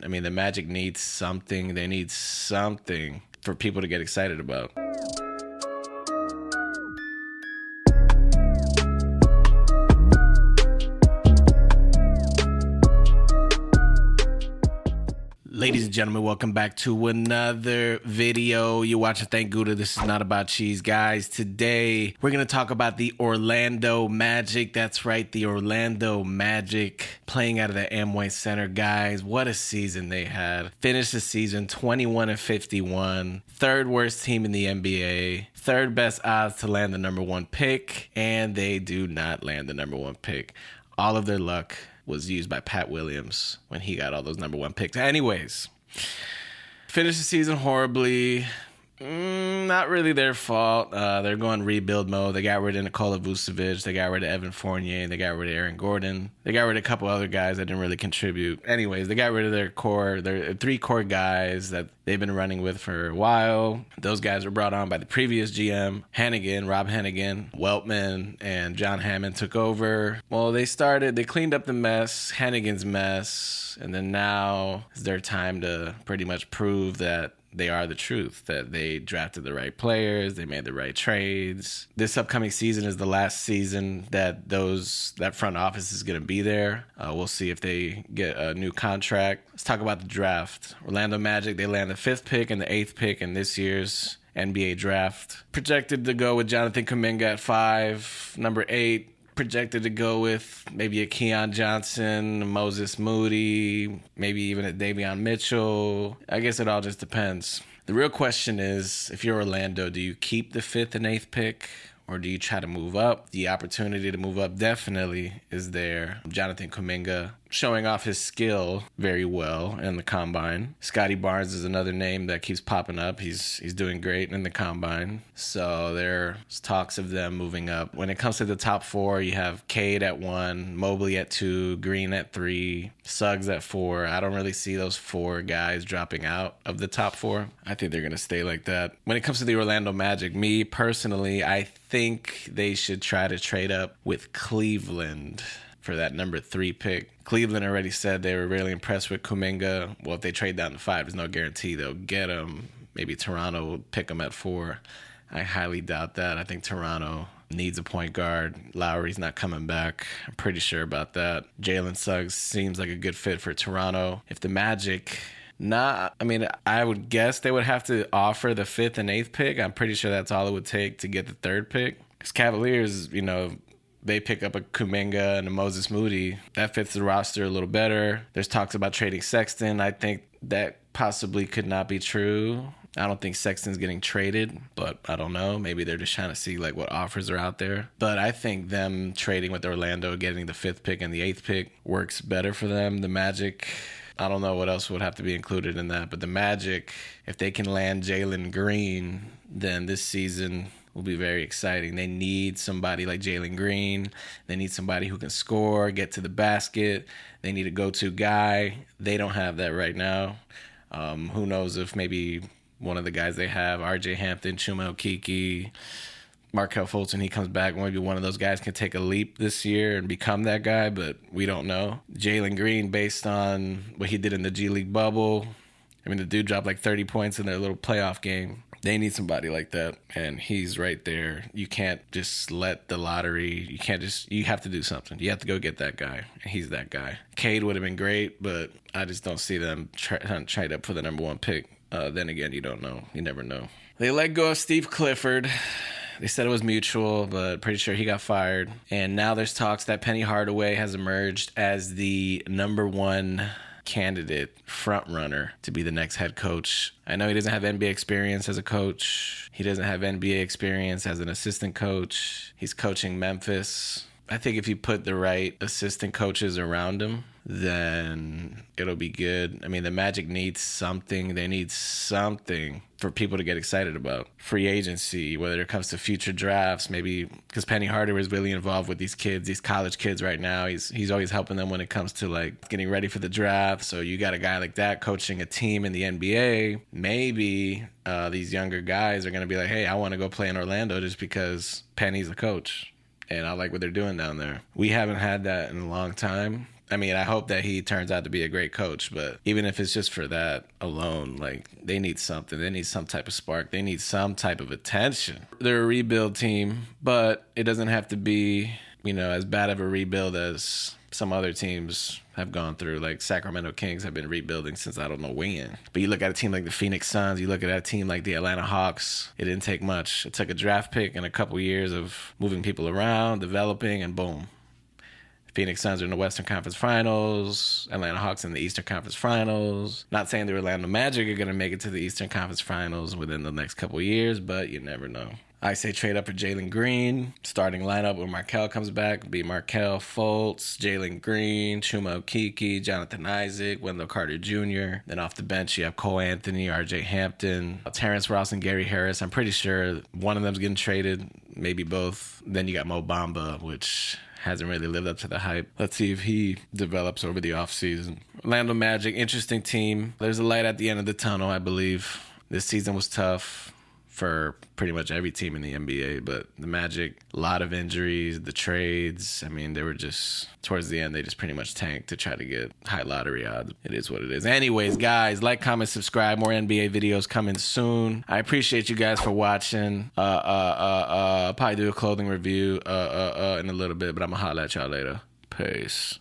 I mean, the Magic needs something. They need something for people to get excited about. Ladies and gentlemen, welcome back to another video. You're watching Thank Gouda. This is Not About Cheese, guys. Today, we're going to talk about the Orlando Magic. That's right, the Orlando Magic playing out of the Amway Center. Guys, what a season they had. Finished the season 21-51. Third worst team in the NBA. Third best odds to land the number one pick. And they do not land the number one pick. All of their luck was used by Pat Williams when he got all those number one picks. Anyways, finished the season horribly. Not really their fault. They're going rebuild mode. They got rid of Nikola Vucevic. They got rid of Evan Fournier. They got rid of Aaron Gordon. They got rid of a couple other guys that didn't really contribute. Anyways, they got rid of their core. Their three core guys that they've been running with for a while. Those guys were brought on by the previous GM, Rob Hannigan. Weltman and John Hammond took over. Well, they cleaned up the mess, Hannigan's mess, and then now it's their time to pretty much prove that they are the truth, that they drafted the right players, they made the right trades. This upcoming season is the last season that front office is going to be there. We'll see if they get a new contract. Let's talk about the draft. Orlando Magic, they land the 5th pick and the 8th pick in this year's NBA draft. Projected to go with Jonathan Kuminga at 5, number 8. Projected to go with maybe a Keon Johnson, Moses Moody, maybe even a Davion Mitchell. I guess it all just depends. The real question is, if you're Orlando, do you keep the 5th and 8th pick? Or do you try to move up? The opportunity to move up definitely is there. Jonathan Kuminga showing off his skill very well in the combine. Scotty Barnes is another name that keeps popping up. He's doing great in the combine. So there's talks of them moving up. When it comes to the top 4, you have Cade at 1, Mobley at 2, Green at 3, Suggs at 4. I don't really see those 4 guys dropping out of the top 4. I think they're going to stay like that. When it comes to the Orlando Magic, me personally, I think they should try to trade up with Cleveland for that number 3 pick. Cleveland already said they were really impressed with Kuminga. Well, if they trade down to 5, there's no guarantee they'll get him. Maybe Toronto will pick him at 4. I highly doubt that. I think Toronto needs a point guard. Lowry's not coming back. I'm pretty sure about that. Jalen Suggs seems like a good fit for Toronto. If the Magic... I would guess they would have to offer the 5th and 8th pick. I'm pretty sure that's all it would take to get the 3rd pick. Because Cavaliers, they pick up a Kuminga and a Moses Moody. That fits the roster a little better. There's talks about trading Sexton. I think that possibly could not be true. I don't think Sexton's getting traded, but I don't know. Maybe they're just trying to see what offers are out there. But I think them trading with Orlando, getting the 5th pick and the 8th pick works better for them. The Magic... I don't know what else would have to be included in that, but the Magic, if they can land Jalen Green, then this season will be very exciting. They need somebody like Jalen Green. They need somebody who can score, get to the basket. They need a go-to guy. They don't have that right now. Who knows if maybe one of the guys they have, RJ Hampton, Chuma Okeke, Markelle Fulton, he comes back. Maybe one of those guys can take a leap this year and become that guy, but we don't know. Jalen Green, based on what he did in the G League bubble, the dude dropped 30 points in their little playoff game. They need somebody like that, and he's right there. You can't just let the lottery, you have to do something. You have to go get that guy, and he's that guy. Cade would have been great, but I just don't see them trade up for the number 1 pick. Then again, you don't know. You never know. They let go of Steve Clifford. They said it was mutual, but pretty sure he got fired. And now there's talks that Penny Hardaway has emerged as the number 1 candidate, front runner to be the next head coach. I know he doesn't have NBA experience as a coach. He doesn't have NBA experience as an assistant coach. He's coaching Memphis. I think if you put the right assistant coaches around him, then it'll be good. The Magic needs something. They need something for people to get excited about. Free agency, whether it comes to future drafts, maybe because Penny Hardaway is really involved with these kids, these college kids right now. He's always helping them when it comes to getting ready for the draft. So you got a guy like that coaching a team in the NBA. Maybe these younger guys are going to be like, hey, I want to go play in Orlando just because Penny's a coach. And I like what they're doing down there. We haven't had that in a long time. I mean, I hope that he turns out to be a great coach, but even if it's just for that alone, like, they need something. They need some type of spark. They need some type of attention. They're a rebuild team, but it doesn't have to be, you know, as bad of a rebuild as some other teams have gone through. Like Sacramento Kings have been rebuilding since I don't know when. But you look at a team like the Phoenix Suns, you look at a team like the Atlanta Hawks, it didn't take much. It took a draft pick and a couple years of moving people around, developing, and boom. Phoenix Suns are in the Western Conference Finals. Atlanta Hawks in the Eastern Conference Finals. Not saying the Orlando Magic are going to make it to the Eastern Conference Finals within the next couple of years, but you never know. I say trade up for Jalen Green. Starting lineup when Markelle comes back be Markelle Fultz, Jalen Green, Chuma Okeke, Jonathan Isaac, Wendell Carter Jr. Then off the bench, you have Cole Anthony, RJ Hampton, Terrence Ross, and Gary Harris. I'm pretty sure one of them's getting traded, maybe both. Then you got Mo Bamba, which hasn't really lived up to the hype. Let's see if he develops over the offseason. Orlando Magic, interesting team. There's a light at the end of the tunnel, I believe. This season was tough for pretty much every team in the NBA, but the Magic, a lot of injuries, the trades. I mean, they were just, towards the end, they just pretty much tanked to try to get high lottery odds. It is what it is. Anyways, guys, like, comment, subscribe. More NBA videos coming soon. I appreciate you guys for watching. I'll probably do a clothing review in a little bit, but I'm gonna holler at y'all later. Peace.